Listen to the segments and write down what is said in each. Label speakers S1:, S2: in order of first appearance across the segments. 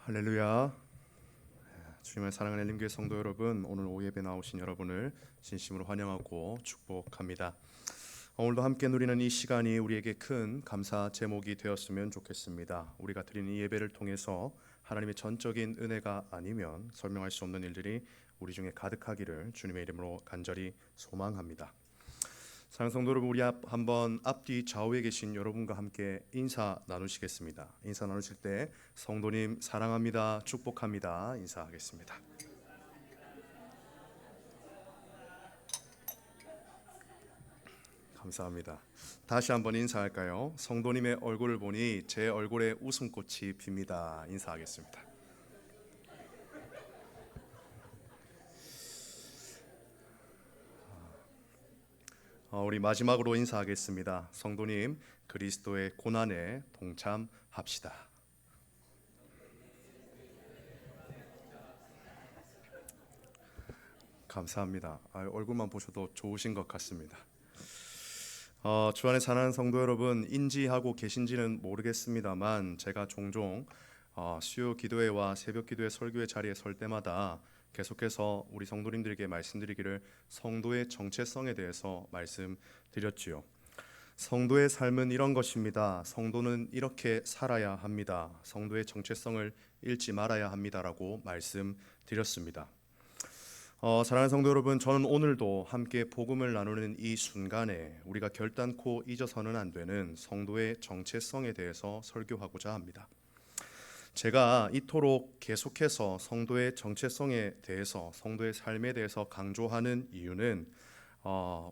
S1: 할렐루야. 주님의 사랑하는 엘림교회 성도 여러분, 오늘 오후 예배 나오신 여러분을 진심으로 환영하고 축복합니다. 오늘도 함께 누리는 이 시간이 우리에게 큰 감사 제목이 되었으면 좋겠습니다. 우리가 드리는 이 예배를 통해서 하나님의 전적인 은혜가 아니면 설명할 수 없는 일들이 우리 중에 가득하기를 주님의 이름으로 간절히 소망합니다. 사랑하는 성도 여러분, 우리 한번 앞뒤 좌우에 계신 여러분과 함께 인사 나누시겠습니다. 인사 나누실 때 성도님 사랑합니다, 축복합니다 인사하겠습니다. 감사합니다. 다시 한번 인사할까요? 성도님의 얼굴을 보니 제 얼굴에 웃음꽃이 핍니다. 인사하겠습니다. 우리 마지막으로 인사하겠습니다. 성도님, 그리스도의 고난에 동참합시다. 감사합니다. 얼굴만 보셔도 좋으신 것 같습니다. 주 안에 사랑하는 성도 여러분, 인지하고 계신지는 모르겠습니다만 제가 종종 수요 기도회와 새벽 기도회 설교회 자리에 설 때마다 계속해서 우리 성도님들에게 말씀드리기를 성도의 정체성에 대해서 말씀드렸지요. 성도의 삶은 이런 것입니다. 성도는 이렇게 살아야 합니다. 성도의 정체성을 잃지 말아야 합니다라고 말씀드렸습니다. 사랑하는 성도 여러분, 저는 오늘도 함께 복음을 나누는 이 순간에 우리가 결단코 잊어서는 안 되는 성도의 정체성에 대해서 설교하고자 합니다. 제가 이토록 계속해서 성도의 정체성에 대해서, 성도의 삶에 대해서 강조하는 이유는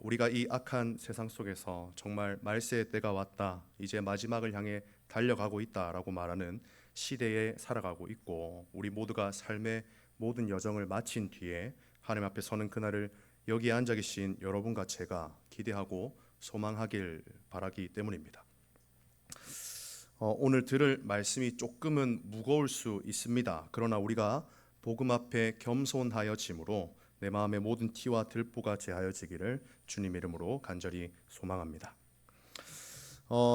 S1: 우리가 이 악한 세상 속에서 정말 말세의 때가 왔다, 이제 마지막을 향해 달려가고 있다라고 말하는 시대에 살아가고 있고, 우리 모두가 삶의 모든 여정을 마친 뒤에 하나님 앞에 서는 그날을 여기에 앉아 계신 여러분과 제가 기대하고 소망하길 바라기 때문입니다. 오늘 들을 말씀이 조금은 무거울 수 있습니다. 그러나 우리가 복음 앞에 겸손하여 짐으로 내 마음의 모든 티와 들보가 제하여지기를 주님 이름으로 간절히 소망합니다.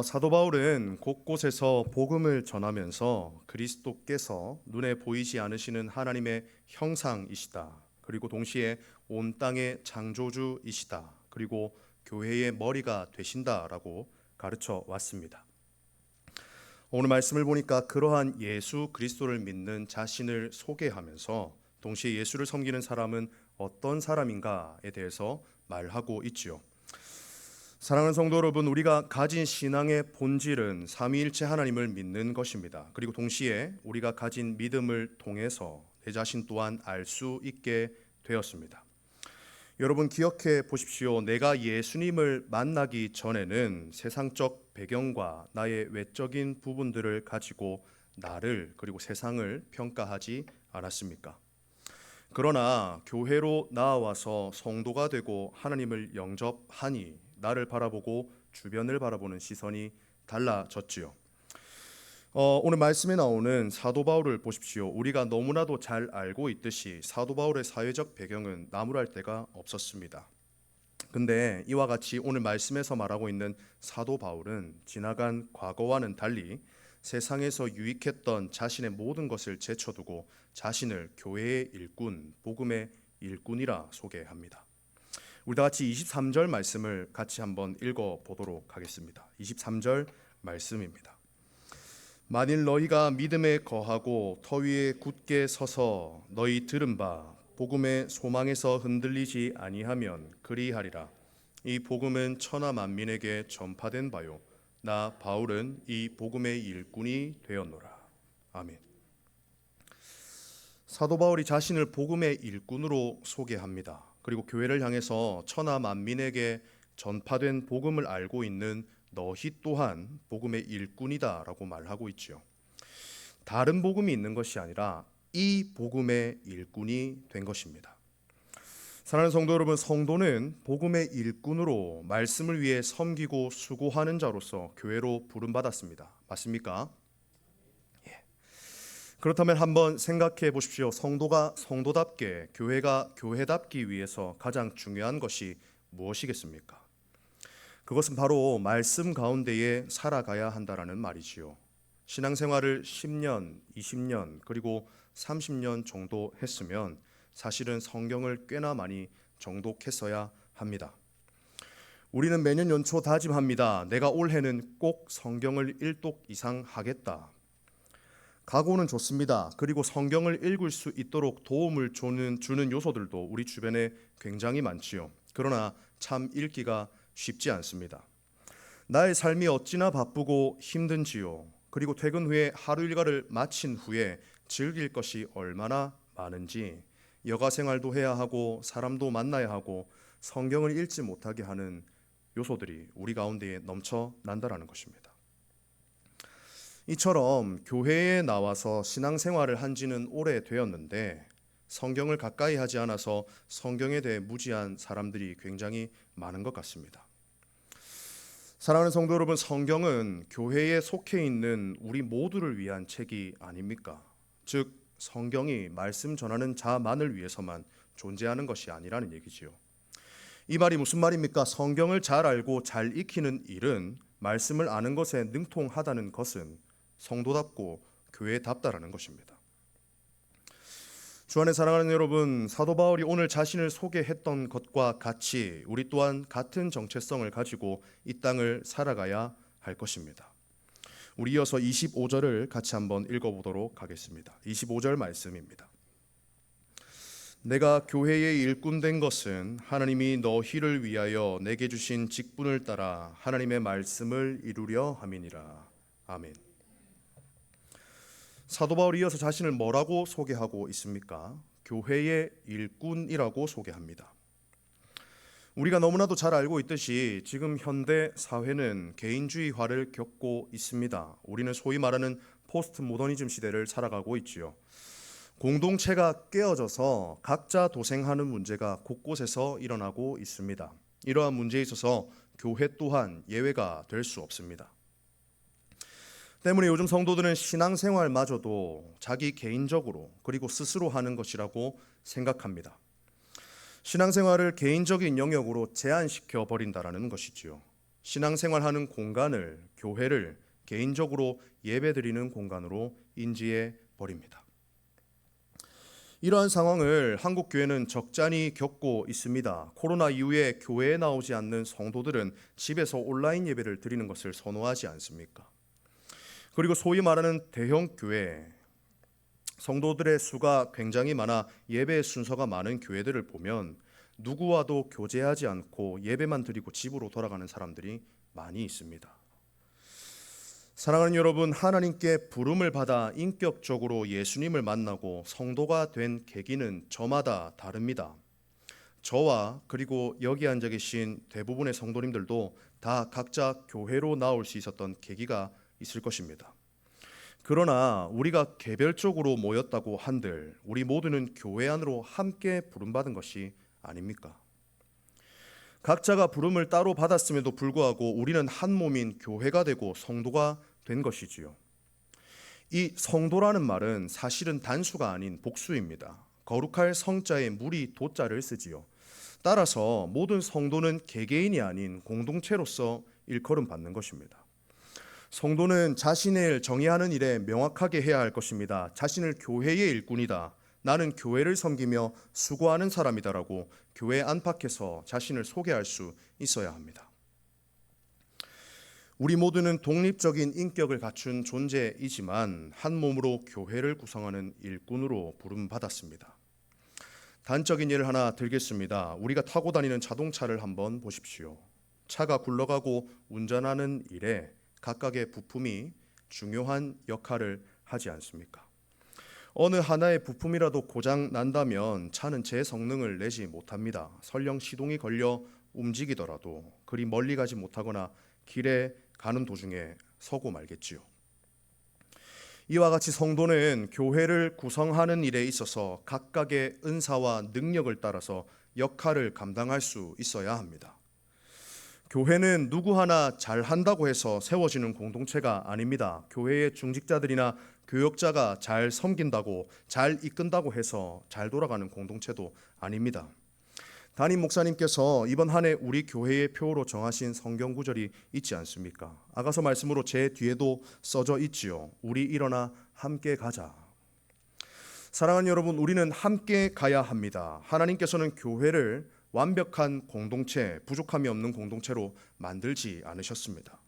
S1: 사도 바울은 곳곳에서 복음을 전하면서 그리스도께서 눈에 보이지 않으시는 하나님의 형상이시다, 그리고 동시에 온 땅의 창조주이시다, 그리고 교회의 머리가 되신다라고 가르쳐 왔습니다. 오늘 말씀을 보니까 그러한 예수 그리스도를 믿는 자신을 소개하면서 동시에 예수를 섬기는 사람은 어떤 사람인가에 대해서 말하고 있지요. 사랑하는 성도 여러분, 우리가 가진 신앙의 본질은 삼위일체 하나님을 믿는 것입니다. 그리고 동시에 우리가 가진 믿음을 통해서 내 자신 또한 알 수 있게 되었습니다. 여러분 기억해 보십시오. 내가 예수님을 만나기 전에는 세상적 배경과 나의 외적인 부분들을 가지고 나를, 그리고 세상을 평가하지 않았습니까? 그러나 교회로 나와서 성도가 되고 하나님을 영접하니 나를 바라보고 주변을 바라보는 시선이 달라졌지요. 오늘 말씀에 나오는 사도 바울을 보십시오. 우리가 너무나도 잘 알고 있듯이 사도 바울의 사회적 배경은 나무랄 데가 없었습니다. 근데 이와 같이 오늘 말씀에서 말하고 있는 사도 바울은 지나간 과거와는 달리 세상에서 유익했던 자신의 모든 것을 제쳐두고 자신을 교회의 일꾼, 복음의 일꾼이라 소개합니다. 우리 다 같이 23절 말씀을 같이 한번 읽어보도록 하겠습니다. 23절 말씀입니다. 만일 너희가 믿음에 거하고 터 위에 굳게 서서 너희 들은 바 복음의 소망에서 흔들리지 아니하면 그리하리라. 이 복음은 천하 만민에게 전파된 바요, 나 바울은 이 복음의 일꾼이 되었노라. 아멘. 사도 바울이 자신을 복음의 일꾼으로 소개합니다. 그리고 교회를 향해서 천하 만민에게 전파된 복음을 알고 있는 너희 또한 복음의 일꾼이다 라고 말하고 있지요. 다른 복음이 있는 것이 아니라 이 복음의 일꾼이 된 것입니다. 사랑하는 성도 여러분, 성도는 복음의 일꾼으로 말씀을 위해 섬기고 수고하는 자로서 교회로 부름받았습니다. 맞습니까? 예. 그렇다면 한번 생각해 보십시오. 성도가 성도답게, 교회가 교회답기 위해서 가장 중요한 것이 무엇이겠습니까? 그것은 바로 말씀 가운데에 살아가야 한다라는 말이지요. 신앙생활을 10년, 20년, 그리고 30년 정도 했으면 사실은 성경을 꽤나 많이 정독했어야 합니다. 우리는 매년 연초 다짐합니다. 내가 올해는 꼭 성경을 1독 이상 하겠다. 각오는 좋습니다. 그리고 성경을 읽을 수 있도록 도움을 주는 요소들도 우리 주변에 굉장히 많지요. 그러나 참 읽기가 쉽지 않습니다. 나의 삶이 어찌나 바쁘고 힘든지요. 그리고 퇴근 후에 하루 일과를 마친 후에 즐길 것이 얼마나 많은지, 여가 생활도 해야 하고 사람도 만나야 하고 성경을 읽지 못하게 하는 요소들이 우리 가운데에 넘쳐난다라는 것입니다. 이처럼 교회에 나와서 신앙생활을 한 지는 오래되었는데 성경을 가까이 하지 않아서 성경에 대해 무지한 사람들이 굉장히 많은 것 같습니다. 사랑하는 성도 여러분, 성경은 교회에 속해 있는 우리 모두를 위한 책이 아닙니까? 즉 성경이 말씀 전하는 자만을 위해서만 존재하는 것이 아니라는 얘기지요. 이 말이 무슨 말입니까? 성경을 잘 알고 잘 익히는 일은 말씀을 아는 것에 능통하다는 것은 성도답고 교회답다라는 것입니다. 주 안에 사랑하는 여러분, 사도 바울이 오늘 자신을 소개했던 것과 같이 우리 또한 같은 정체성을 가지고 이 땅을 살아가야 할 것입니다. 우리 이어서 25절을 같이 한번 읽어보도록 하겠습니다. 25절 말씀입니다. 내가 교회의 일꾼 된 것은 하나님이 너희를 위하여 내게 주신 직분을 따라 하나님의 말씀을 이루려 함이니라. 아멘. 사도 바울이 이어서 자신을 뭐라고 소개하고 있습니까? 교회의 일꾼이라고 소개합니다. 우리가 너무나도 잘 알고 있듯이 지금 현대 사회는 개인주의화를 겪고 있습니다. 우리는 소위 말하는 포스트 모더니즘 시대를 살아가고 있지요. 공동체가 깨어져서 각자 도생하는 문제가 곳곳에서 일어나고 있습니다. 이러한 문제에 있어서 교회 또한 예외가 될 수 없습니다. 때문에 요즘 성도들은 신앙생활마저도 자기 개인적으로 그리고 스스로 하는 것이라고 생각합니다. 신앙생활을 개인적인 영역으로 제한시켜 버린다라는 것이지요. 신앙생활하는 공간을, 교회를 개인적으로 예배드리는 공간으로 인지해 버립니다. 이러한 상황을 한국 교회는 적잖이 겪고 있습니다. 코로나 이후에 교회에 나오지 않는 성도들은 집에서 온라인 예배를 드리는 것을 선호하지 않습니까? 그리고 소위 말하는 대형 교회, 성도들의 수가 굉장히 많아 예배의 순서가 많은 교회들을 보면 누구와도 교제하지 않고 예배만 드리고 집으로 돌아가는 사람들이 많이 있습니다. 사랑하는 여러분, 하나님께 부름을 받아 인격적으로 예수님을 만나고 성도가 된 계기는 저마다 다릅니다. 저와 그리고 여기 앉아 계신 대부분의 성도님들도 다 각자 교회로 나올 수 있었던 계기가 있을 것입니다. 그러나 우리가 개별적으로 모였다고 한들 우리 모두는 교회 안으로 함께 부름받은 것이 아닙니까? 각자가 부름을 따로 받았음에도 불구하고 우리는 한 몸인 교회가 되고 성도가 된 것이지요. 이 성도라는 말은 사실은 단수가 아닌 복수입니다. 거룩할 성자에 무리 도자를 쓰지요. 따라서 모든 성도는 개개인이 아닌 공동체로서 일컬음 받는 것입니다. 성도는 자신의 일 정의하는 일에 명확하게 해야 할 것입니다. 자신을 교회의 일꾼이다, 나는 교회를 섬기며 수고하는 사람이다라고 교회 안팎에서 자신을 소개할 수 있어야 합니다. 우리 모두는 독립적인 인격을 갖춘 존재이지만 한 몸으로 교회를 구성하는 일꾼으로 부름받았습니다. 단적인 예를 하나 들겠습니다. 우리가 타고 다니는 자동차를 한번 보십시오. 차가 굴러가고 운전하는 일에 각각의 부품이 중요한 역할을 하지 않습니까? 어느 하나의 부품이라도 고장 난다면 차는 제 성능을 내지 못합니다. 설령 시동이 걸려 움직이더라도 그리 멀리 가지 못하거나 길에 가는 도중에 서고 말겠지요. 이와 같이 성도는 교회를 구성하는 일에 있어서 각각의 은사와 능력을 따라서 역할을 감당할 수 있어야 합니다. 교회는 누구 하나 잘한다고 해서 세워지는 공동체가 아닙니다. 교회의 중직자들이나 교역자가 잘 섬긴다고, 잘 이끈다고 해서 잘 돌아가는 공동체도 아닙니다. 담임 목사님께서 이번 한 해 우리 교회의 표로 정하신 성경 구절이 있지 않습니까? 아가서 말씀으로 제 뒤에도 써져 있지요. 우리 일어나 함께 가자. 사랑하는 여러분, 우리는 함께 가야 합니다. 하나님께서는 교회를 완벽한 공동체, 부족함이 없는 공동체로 만들지 않으셨습니다.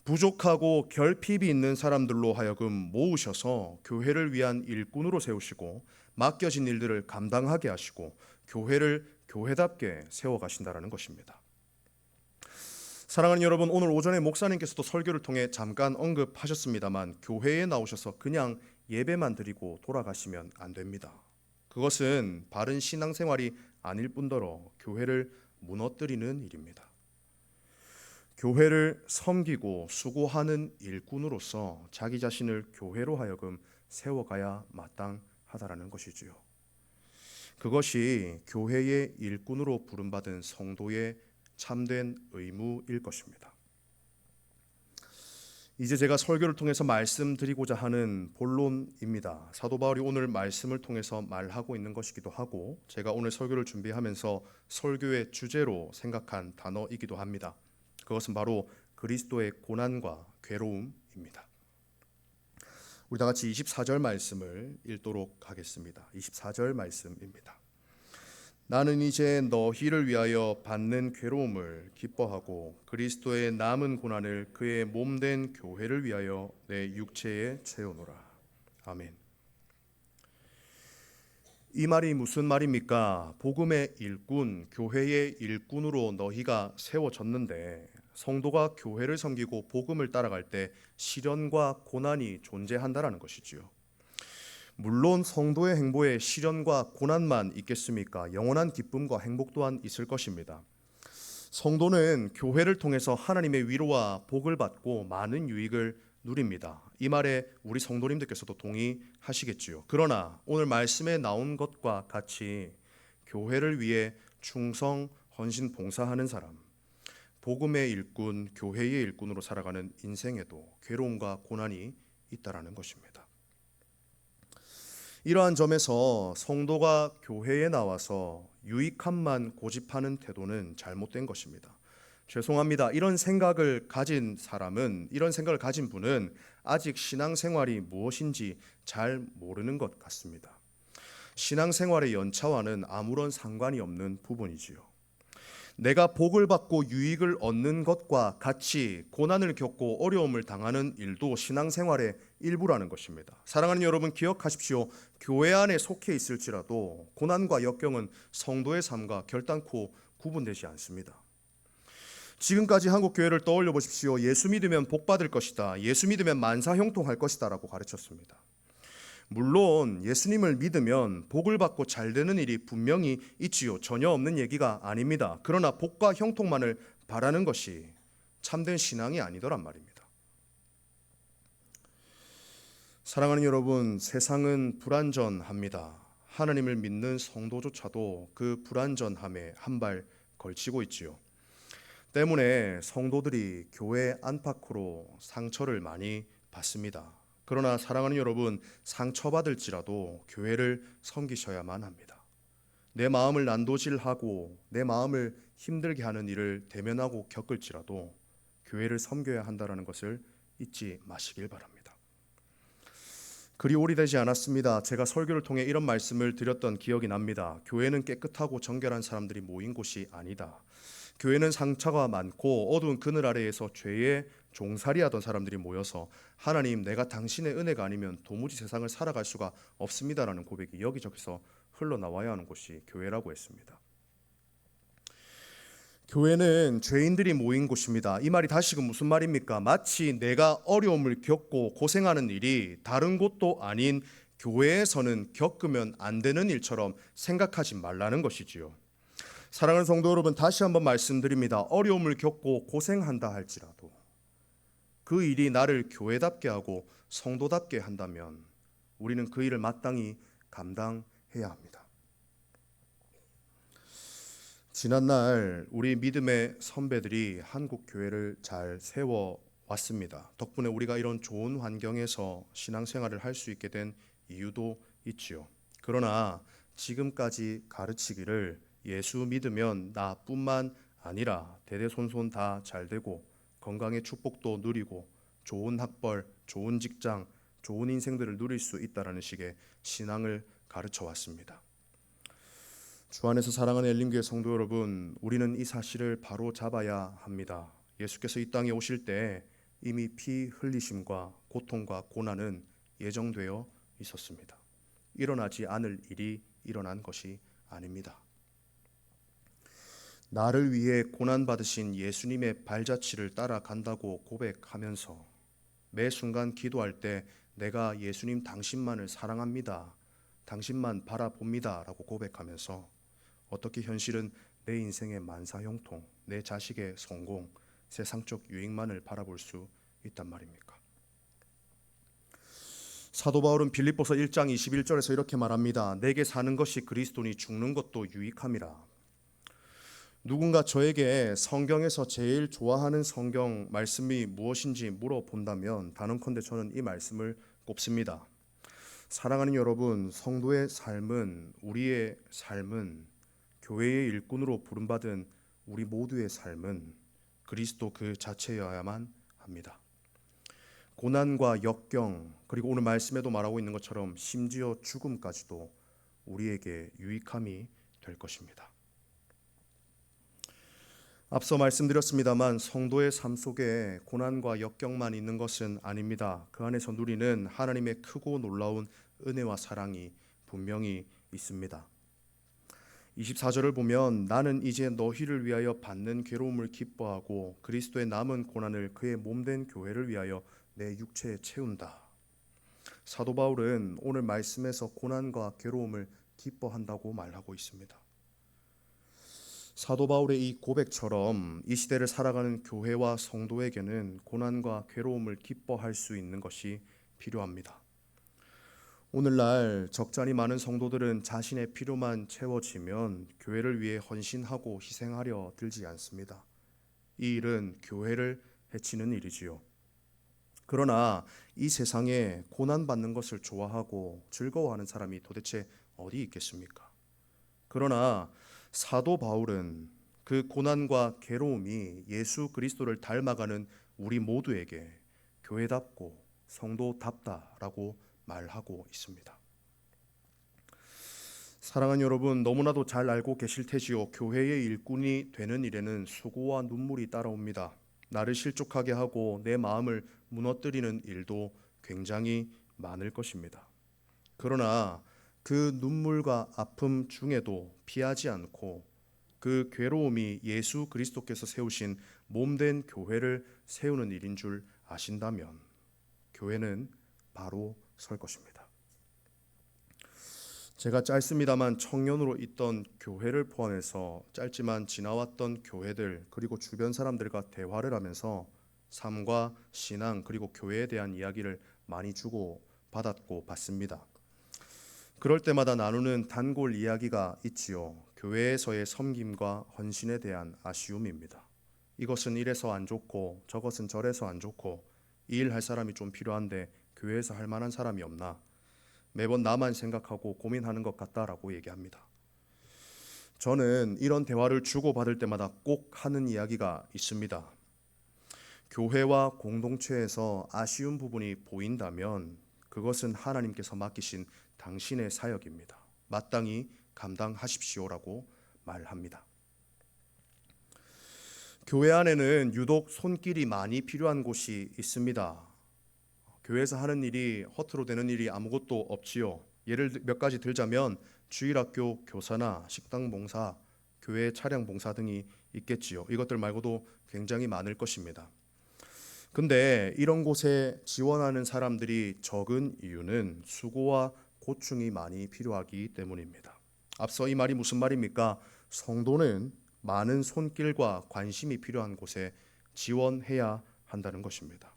S1: 부족하고 결핍이 있는 사람들로 하여금 모으셔서 교회를 위한 일꾼으로 세우시고 맡겨진 일들을 감당하게 하시고 교회를 교회답게 세워가신다는 것입니다. 사랑하는 여러분, 오늘 오전에 목사님께서도 설교를 통해 잠깐 언급하셨습니다만 교회에 나오셔서 그냥 예배만 드리고 돌아가시면 안 됩니다. 그것은 바른 신앙생활이 아닐 뿐더러 교회를 무너뜨리는 일입니다. 교회를 섬기고 수고하는 일꾼으로서 자기 자신을 교회로 하여금 세워가야 마땅하다라는 것이지요. 그것이 교회의 일꾼으로 부름받은 성도의 참된 의무일 것입니다. 이제 제가 설교를 통해서 말씀드리고자 하는 본론입니다. 사도 바울이 오늘 말씀을 통해서 말하고 있는 것이기도 하고 제가 오늘 설교를 준비하면서 설교의 주제로 생각한 단어이기도 합니다. 그것은 바로 그리스도의 고난과 괴로움입니다. 우리 다 같이 24절 말씀을 읽도록 하겠습니다. 24절 말씀입니다. 나는 이제 너희를 위하여 받는 괴로움을 기뻐하고 그리스도의 남은 고난을 그의 몸된 교회를 위하여 내 육체에 채우노라. 아멘. 이 말이 무슨 말입니까? 복음의 일꾼, 교회의 일꾼으로 너희가 세워졌는데 성도가 교회를 섬기고 복음을 따라갈 때 시련과 고난이 존재한다라는 것이지요. 물론 성도의 행보에 시련과 고난만 있겠습니까? 영원한 기쁨과 행복 또한 있을 것입니다. 성도는 교회를 통해서 하나님의 위로와 복을 받고 많은 유익을 누립니다. 이 말에 우리 성도님들께서도 동의하시겠지요. 그러나 오늘 말씀에 나온 것과 같이 교회를 위해 충성, 헌신, 봉사하는 사람, 복음의 일꾼, 교회의 일꾼으로 살아가는 인생에도 괴로움과 고난이 있다라는 것입니다. 이러한 점에서 성도가 교회에 나와서 유익함만 고집하는 태도는 잘못된 것입니다. 죄송합니다. 이런 생각을 가진 사람은, 이런 생각을 가진 분은 아직 신앙생활이 무엇인지 잘 모르는 것 같습니다. 신앙생활의 연차와는 아무런 상관이 없는 부분이지요. 내가 복을 받고 유익을 얻는 것과 같이 고난을 겪고 어려움을 당하는 일도 신앙생활의 일부라는 것입니다. 사랑하는 여러분, 기억하십시오. 교회 안에 속해 있을지라도 고난과 역경은 성도의 삶과 결단코 구분되지 않습니다. 지금까지 한국 교회를 떠올려 보십시오. 예수 믿으면 복 받을 것이다, 예수 믿으면 만사형통할 것이다 라고 가르쳤습니다. 물론 예수님을 믿으면 복을 받고 잘 되는 일이 분명히 있지요. 전혀 없는 얘기가 아닙니다. 그러나 복과 형통만을 바라는 것이 참된 신앙이 아니더란 말입니다. 사랑하는 여러분, 세상은 불완전합니다. 하나님을 믿는 성도조차도 그 불완전함에 한 발 걸치고 있지요. 때문에 성도들이 교회 안팎으로 상처를 많이 받습니다. 그러나 사랑하는 여러분, 상처받을지라도 교회를 섬기셔야만 합니다. 내 마음을 난도질하고 내 마음을 힘들게 하는 일을 대면하고 겪을지라도 교회를 섬겨야 한다는 것을 잊지 마시길 바랍니다. 그리 오래되지 않았습니다. 제가 설교를 통해 이런 말씀을 드렸던 기억이 납니다. 교회는 깨끗하고 정결한 사람들이 모인 곳이 아니다. 교회는 상처가 많고 어두운 그늘 아래에서 죄에 종살이하던 사람들이 모여서 하나님, 내가 당신의 은혜가 아니면 도무지 세상을 살아갈 수가 없습니다라는 고백이 여기저기서 흘러나와야 하는 곳이 교회라고 했습니다. 교회는 죄인들이 모인 곳입니다. 이 말이 다시금 무슨 말입니까? 마치 내가 어려움을 겪고 고생하는 일이 다른 곳도 아닌 교회에서는 겪으면 안 되는 일처럼 생각하지 말라는 것이지요. 사랑하는 성도 여러분, 다시 한번 말씀드립니다. 어려움을 겪고 고생한다 할지라도 그 일이 나를 교회답게 하고 성도답게 한다면 우리는 그 일을 마땅히 감당해야 합니다. 지난날 우리 믿음의 선배들이 한국 교회를 잘 세워왔습니다. 덕분에 우리가 이런 좋은 환경에서 신앙생활을 할 수 있게 된 이유도 있지요. 그러나 지금까지 가르치기를 예수 믿으면 나뿐만 아니라 대대손손 다 잘되고 건강의 축복도 누리고 좋은 학벌, 좋은 직장, 좋은 인생들을 누릴 수 있다라는 식의 신앙을 가르쳐 왔습니다. 주 안에서 사랑하는 엘림교회 성도 여러분, 우리는 이 사실을 바로 잡아야 합니다. 예수께서 이 땅에 오실 때 이미 피 흘리심과 고통과 고난은 예정되어 있었습니다. 일어나지 않을 일이 일어난 것이 아닙니다. 나를 위해 고난받으신 예수님의 발자취를 따라간다고 고백하면서 매 순간 기도할 때 내가 예수님 당신만을 사랑합니다, 당신만 바라봅니다 라고 고백하면서 어떻게 현실은 내 인생의 만사형통, 내 자식의 성공, 세상적 유익만을 바라볼 수 있단 말입니까? 사도 바울은 빌립보서 1장 21절에서 이렇게 말합니다. 내게 사는 것이 그리스도니 죽는 것도 유익함이라. 누군가 저에게 성경에서 제일 좋아하는 성경 말씀이 무엇인지 물어본다면 단언컨대 저는 이 말씀을 꼽습니다. 사랑하는 여러분, 성도의 삶은, 우리의 삶은, 교회의 일꾼으로 부름받은 우리 모두의 삶은 그리스도 그 자체여야만 합니다. 고난과 역경, 그리고 오늘 말씀에도 말하고 있는 것처럼 심지어 죽음까지도 우리에게 유익함이 될 것입니다. 앞서 말씀드렸습니다만 성도의 삶 속에 고난과 역경만 있는 것은 아닙니다. 그 안에서 누리는 하나님의 크고 놀라운 은혜와 사랑이 분명히 있습니다. 24절을 보면 나는 이제 너희를 위하여 받는 괴로움을 기뻐하고 그리스도의 남은 고난을 그의 몸된 교회를 위하여 내 육체에 채운다. 사도 바울은 오늘 말씀에서 고난과 괴로움을 기뻐한다고 말하고 있습니다. 사도 바울의 이 고백처럼 이 시대를 살아가는 교회와 성도에게는 고난과 괴로움을 기뻐할 수 있는 것이 필요합니다. 오늘날 적잖이 많은 성도들은 자신의 필요만 채워지면 교회를 위해 헌신하고 희생하려 들지 않습니다. 이 일은 교회를 해치는 일이지요. 그러나 이 세상에 고난받는 것을 좋아하고 즐거워하는 사람이 도대체 어디 있겠습니까? 그러나 사도 바울은 그 고난과 괴로움이 예수 그리스도를 닮아가는 우리 모두에게 교회답고 성도답다라고 말하고 있습니다. 사랑하는 여러분, 너무나도 잘 알고 계실 테지요. 교회의 일꾼이 되는 일에는 수고와 눈물이 따라옵니다. 나를 실족하게 하고 내 마음을 무너뜨리는 일도 굉장히 많을 것입니다. 그러나 그 눈물과 아픔 중에도 피하지 않고 그 괴로움이 예수 그리스도께서 세우신 몸된 교회를 세우는 일인 줄 아신다면 교회는 바로 설 것입니다. 제가 짧습니다만 청년으로 있던 교회를 포함해서 짧지만 지나왔던 교회들 그리고 주변 사람들과 대화를 하면서 삶과 신앙 그리고 교회에 대한 이야기를 많이 주고 받았고 받습니다. 그럴 때마다 나누는 단골 이야기가 있지요. 교회에서의 섬김과 헌신에 대한 아쉬움입니다. 이것은 이래서 안 좋고 저것은 저래서 안 좋고 이 일 할 사람이 좀 필요한데 교회에서 할 만한 사람이 없나? 매번 나만 생각하고 고민하는 것 같다라고 얘기합니다. 저는 이런 대화를 주고받을 때마다 꼭 하는 이야기가 있습니다. 교회와 공동체에서 아쉬운 부분이 보인다면 그것은 하나님께서 맡기신 당신의 사역입니다. 마땅히 감당하십시오라고 말합니다. 교회 안에는 유독 손길이 많이 필요한 곳이 있습니다. 교회에서 하는 일이 허투루 되는 일이 아무것도 없지요. 예를 몇 가지 들자면 주일학교 교사나 식당 봉사, 교회 차량 봉사 등이 있겠지요. 이것들 말고도 굉장히 많을 것입니다. 근데 이런 곳에 지원하는 사람들이 적은 이유는 수고와 고충이 많이 필요하기 때문입니다. 앞서 이 말이 무슨 말입니까? 성도는 많은 손길과 관심이 필요한 곳에 지원해야 한다는 것입니다.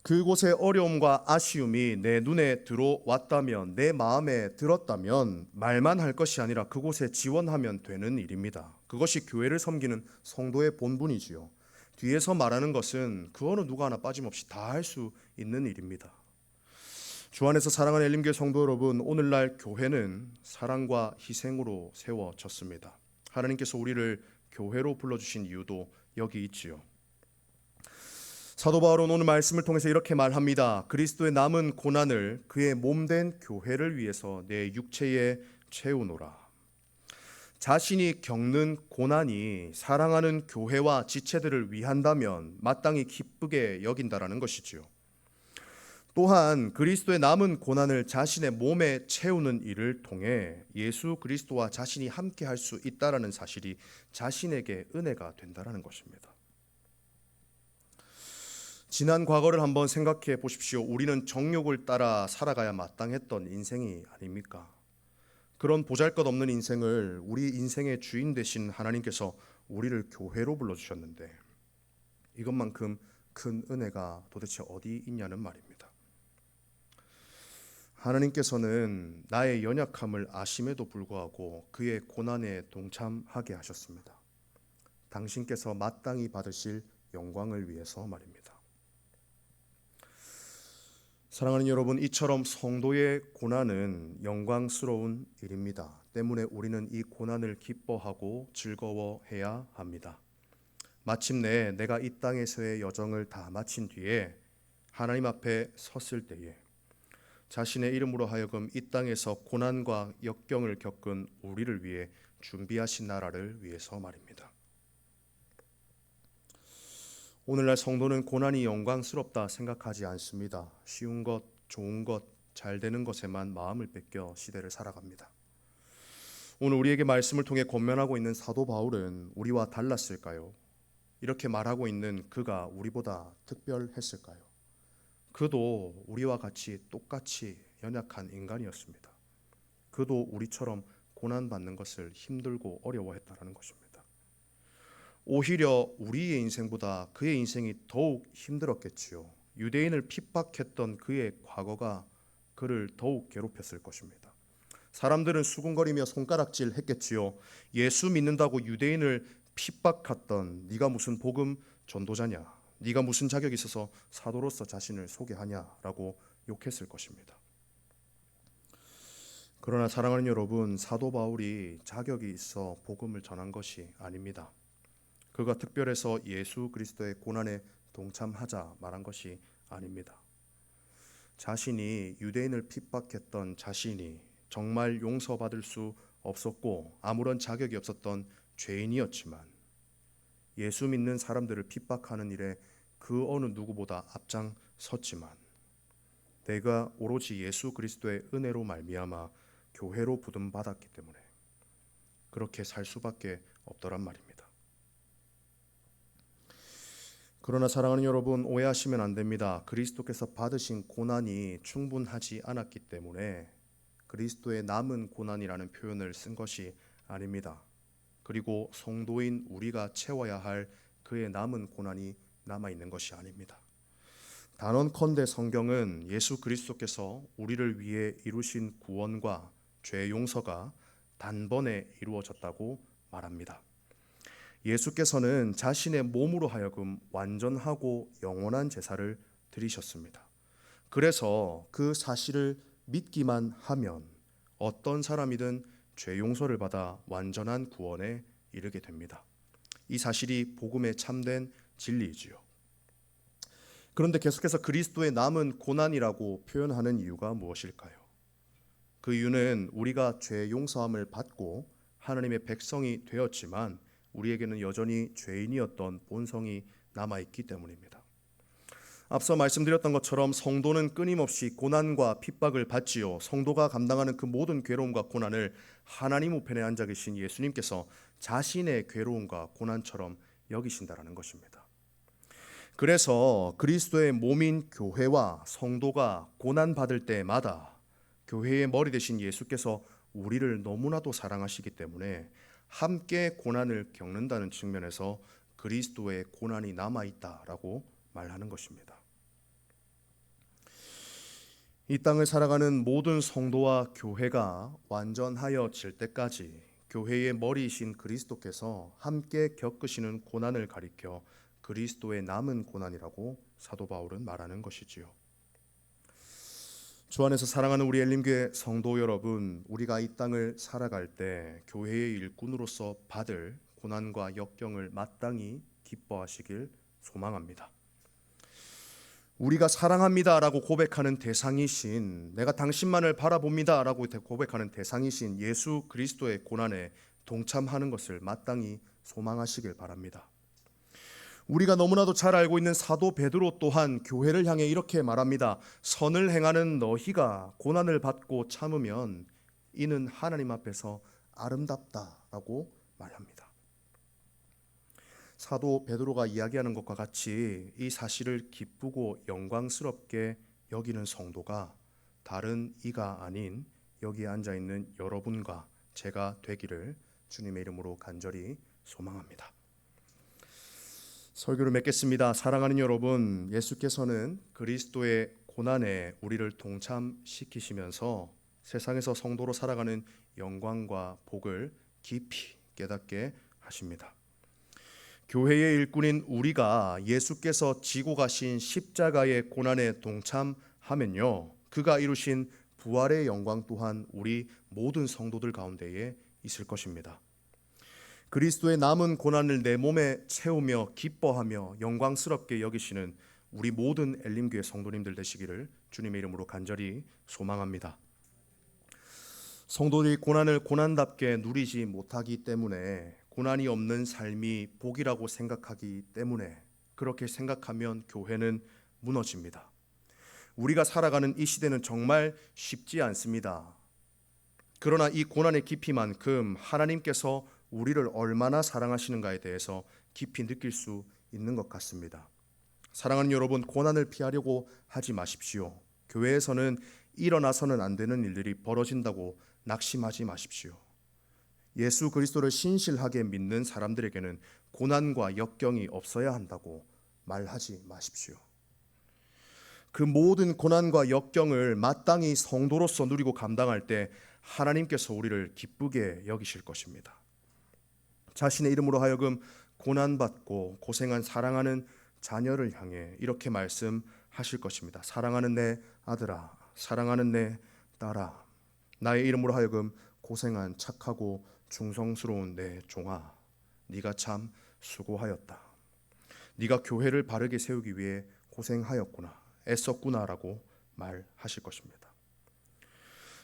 S1: 그곳의 어려움과 아쉬움이 내 눈에 들어왔다면, 내 마음에 들었다면 말만 할 것이 아니라 그곳에 지원하면 되는 일입니다. 그것이 교회를 섬기는 성도의 본분이지요. 뒤에서 말하는 것은 그 어느 누가 하나 빠짐없이 다 할 수 있는 일입니다. 주 안에서 사랑하는 엘림교회 성도 여러분, 오늘날 교회는 사랑과 희생으로 세워졌습니다. 하나님께서 우리를 교회로 불러주신 이유도 여기 있지요. 사도 바울은 오늘 말씀을 통해서 이렇게 말합니다. 그리스도의 남은 고난을 그의 몸된 교회를 위해서 내 육체에 채우노라. 자신이 겪는 고난이 사랑하는 교회와 지체들을 위한다면 마땅히 기쁘게 여긴다라는 것이지요. 또한 그리스도의 남은 고난을 자신의 몸에 채우는 일을 통해 예수 그리스도와 자신이 함께 할 수 있다라는 사실이 자신에게 은혜가 된다라는 것입니다. 지난 과거를 한번 생각해 보십시오. 우리는 정욕을 따라 살아가야 마땅했던 인생이 아닙니까? 그런 보잘것없는 인생을 우리 인생의 주인 되신 하나님께서 우리를 교회로 불러주셨는데 이것만큼 큰 은혜가 도대체 어디 있냐는 말입니다. 하나님께서는 나의 연약함을 아심에도 불구하고 그의 고난에 동참하게 하셨습니다. 당신께서 마땅히 받으실 영광을 위해서 말입니다. 사랑하는 여러분, 이처럼 성도의 고난은 영광스러운 일입니다. 때문에 우리는 이 고난을 기뻐하고 즐거워해야 합니다. 마침내 내가 이 땅에서의 여정을 다 마친 뒤에 하나님 앞에 섰을 때에 자신의 이름으로 하여금 이 땅에서 고난과 역경을 겪은 우리를 위해 준비하신 나라를 위해서 말입니다. 오늘날 성도는 고난이 영광스럽다 생각하지 않습니다. 쉬운 것, 좋은 것, 잘 되는 것에만 마음을 뺏겨 시대를 살아갑니다. 오늘 우리에게 말씀을 통해 권면하고 있는 사도 바울은 우리와 달랐을까요? 이렇게 말하고 있는 그가 우리보다 특별했을까요? 그도 우리와 같이 똑같이 연약한 인간이었습니다. 그도 우리처럼 고난받는 것을 힘들고 어려워했다는 것입니다. 오히려 우리의 인생보다 그의 인생이 더욱 힘들었겠지요. 유대인을 핍박했던 그의 과거가 그를 더욱 괴롭혔을 것입니다. 사람들은 수군거리며 손가락질 했겠지요. 예수 믿는다고 유대인을 핍박했던 네가 무슨 복음 전도자냐? 네가 무슨 자격이 있어서 사도로서 자신을 소개하냐라고 욕했을 것입니다. 그러나 사랑하는 여러분, 사도 바울이 자격이 있어 복음을 전한 것이 아닙니다. 그가 특별해서 예수 그리스도의 고난에 동참하자 말한 것이 아닙니다. 자신이 유대인을 핍박했던 자신이 정말 용서받을 수 없었고 아무런 자격이 없었던 죄인이었지만 예수 믿는 사람들을 핍박하는 일에 그 어느 누구보다 앞장섰지만 내가 오로지 예수 그리스도의 은혜로 말미암아 교회로 부름받았기 때문에 그렇게 살 수밖에 없더란 말입니다. 그러나 사랑하는 여러분, 오해하시면 안 됩니다. 그리스도께서 받으신 고난이 충분하지 않았기 때문에 그리스도의 남은 고난이라는 표현을 쓴 것이 아닙니다. 그리고 성도인 우리가 채워야 할 그의 남은 고난이 남아있는 것이 아닙니다. 단언컨대 성경은 예수 그리스도께서 우리를 위해 이루신 구원과 죄 용서가 단번에 이루어졌다고 말합니다. 예수께서는 자신의 몸으로 하여금 완전하고 영원한 제사를 드리셨습니다. 그래서 그 사실을 믿기만 하면 어떤 사람이든 죄 용서를 받아 완전한 구원에 이르게 됩니다. 이 사실이 복음의 참된 진리이지요. 그런데 계속해서 그리스도의 남은 고난이라고 표현하는 이유가 무엇일까요? 그 이유는 우리가 죄 용서함을 받고 하나님의 백성이 되었지만 우리에게는 여전히 죄인이었던 본성이 남아있기 때문입니다. 앞서 말씀드렸던 것처럼 성도는 끊임없이 고난과 핍박을 받지요. 성도가 감당하는 그 모든 괴로움과 고난을 하나님 우편에 앉아 계신 예수님께서 자신의 괴로움과 고난처럼 여기신다라는 것입니다. 그래서 그리스도의 몸인 교회와 성도가 고난받을 때마다 교회의 머리 되신 예수께서 우리를 너무나도 사랑하시기 때문에 함께 고난을 겪는다는 측면에서 그리스도의 고난이 남아있다라고 말하는 것입니다. 이 땅을 살아가는 모든 성도와 교회가 완전하여질 때까지 교회의 머리이신 그리스도께서 함께 겪으시는 고난을 가리켜 그리스도의 남은 고난이라고 사도 바울은 말하는 것이지요. 주 안에서 사랑하는 우리 엘림교회 성도 여러분, 우리가 이 땅을 살아갈 때 교회의 일꾼으로서 받을 고난과 역경을 마땅히 기뻐하시길 소망합니다. 우리가 사랑합니다라고 고백하는 대상이신, 내가 당신만을 바라봅니다라고 고백하는 대상이신 예수 그리스도의 고난에 동참하는 것을 마땅히 소망하시길 바랍니다. 우리가 너무나도 잘 알고 있는 사도 베드로 또한 교회를 향해 이렇게 말합니다. 선을 행하는 너희가 고난을 받고 참으면 이는 하나님 앞에서 아름답다라고 말합니다. 사도 베드로가 이야기하는 것과 같이 이 사실을 기쁘고 영광스럽게 여기는 성도가 다른 이가 아닌 여기에 앉아있는 여러분과 제가 되기를 주님의 이름으로 간절히 소망합니다. 설교를 맺겠습니다. 사랑하는 여러분, 예수께서는 그리스도의 고난에 우리를 동참시키시면서 세상에서 성도로 살아가는 영광과 복을 깊이 깨닫게 하십니다. 교회의 일꾼인 우리가 예수께서 지고 가신 십자가의 고난에 동참하면요, 그가 이루신 부활의 영광 또한 우리 모든 성도들 가운데에 있을 것입니다. 그리스도의 남은 고난을 내 몸에 채우며 기뻐하며 영광스럽게 여기시는 우리 모든 엘림교회 성도님들 되시기를 주님의 이름으로 간절히 소망합니다. 성도들이 고난을 고난답게 누리지 못하기 때문에, 고난이 없는 삶이 복이라고 생각하기 때문에, 그렇게 생각하면 교회는 무너집니다. 우리가 살아가는 이 시대는 정말 쉽지 않습니다. 그러나 이 고난의 깊이만큼 하나님께서 우리를 얼마나 사랑하시는가에 대해서 깊이 느낄 수 있는 것 같습니다. 사랑하는 여러분, 고난을 피하려고 하지 마십시오. 교회에서는 일어나서는 안 되는 일들이 벌어진다고 낙심하지 마십시오. 예수 그리스도를 신실하게 믿는 사람들에게는 고난과 역경이 없어야 한다고 말하지 마십시오. 그 모든 고난과 역경을 마땅히 성도로서 누리고 감당할 때 하나님께서 우리를 기쁘게 여기실 것입니다. 자신의 이름으로 하여금 고난받고 고생한 사랑하는 자녀를 향해 이렇게 말씀하실 것입니다. 사랑하는 내 아들아, 사랑하는 내 딸아, 나의 이름으로 하여금 고생한 착하고 충성스러운 내 종아, 네가 참 수고하였다. 네가 교회를 바르게 세우기 위해 고생하였구나, 애썼구나라고 말하실 것입니다.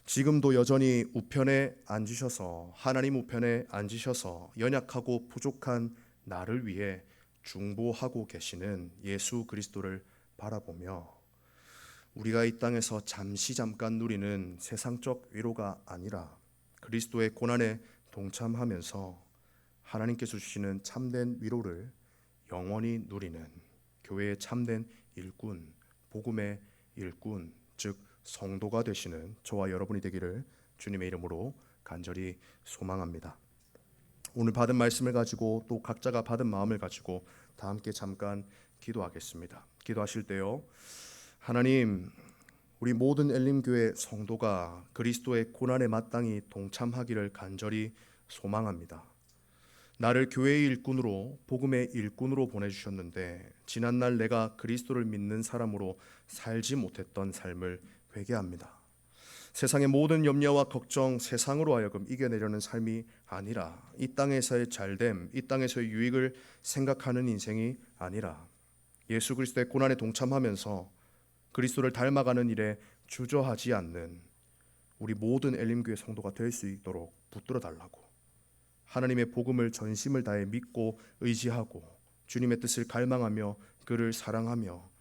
S1: 지금도 여전히 우편에 앉으셔서, 하나님 우편에 앉으셔서 연약하고 부족한 나를 위해 중보하고 계시는 예수 그리스도를 바라보며, 우리가 이 땅에서 잠깐 누리는 세상적 위로가 아니라 그리스도의 고난에 동참하면서 하나님께서 주시는 참된 위로를 영원히 누리는 교회의 참된 일꾼, 복음의 일꾼, 즉 성도가 되시는 저와 여러분이 되기를 주님의 이름으로 간절히 소망합니다. 오늘 받은 말씀을 가지고 또 각자가 받은 마음을 가지고 다 함께 잠깐 기도하겠습니다. 기도하실 때요, 하나님, 우리 모든 엘림교회 성도가 그리스도의 고난에 마땅히 동참하기를 간절히 소망합니다. 나를 교회의 일꾼으로, 복음의 일꾼으로 보내주셨는데 지난날 내가 그리스도를 믿는 사람으로 살지 못했던 삶을 회개합니다. 세상의 모든 염려와 걱정, 세상으로 하여금 이겨내려는 삶이 아니라, 이 땅에서의 잘됨, 이 땅에서의 유익을 생각하는 인생이 아니라 예수 그리스도의 고난에 동참하면서 그리스도를 닮아가는 일에 주저하지 않는 우리 모든 엘림교회 성도가 될 수 있도록 붙들어 달라고, 하나님의 복음을 전심을 다해 믿고 의지하고 주님의 뜻을 갈망하며 그를 사랑하며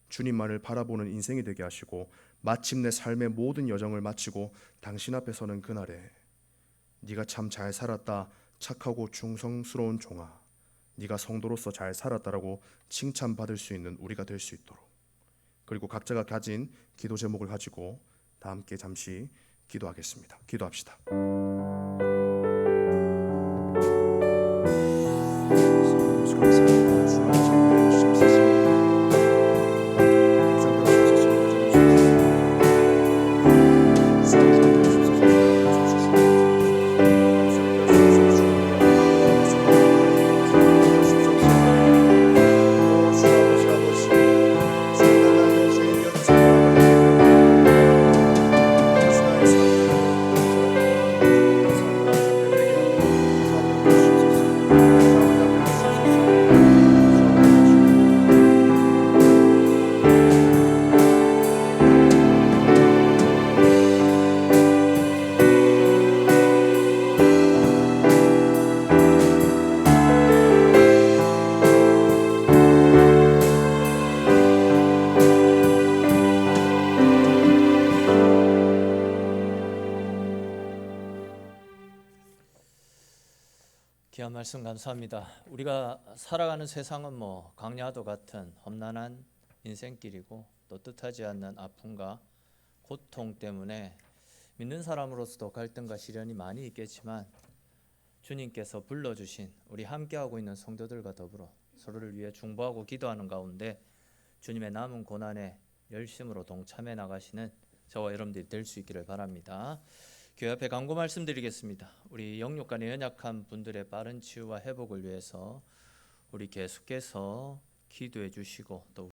S1: 주님만을 바라보는 인생이 되게 하시고, 마침내 삶의 모든 여정을 마치고 당신 앞에 서는 그날에 네가 참 잘 살았다, 착하고 충성스러운 종아, 네가 성도로서 잘 살았다라고 칭찬받을 수 있는 우리가 될 수 있도록, 그리고 각자가 가진 기도 제목을 가지고 다 함께 잠시 기도하겠습니다. 기도합시다.
S2: 귀한 말씀 감사합니다. 우리가 살아가는 세상은 강야도 같은 험난한 인생길이고 또 뜻하지 않는 아픔과 고통 때문에 믿는 사람으로서도 갈등과 시련이 많이 있겠지만 주님께서 불러주신 우리 함께하고 있는 성도들과 더불어 서로를 위해 중보하고 기도하는 가운데 주님의 남은 고난에 열심으로 동참해 나가시는 저와 여러분들이 될 수 있기를 바랍니다. 교회 앞에 간구 말씀드리겠습니다. 우리 영육간에 연약한 분들의 빠른 치유와 회복을 위해서 우리 계속해서 기도해 주시고 또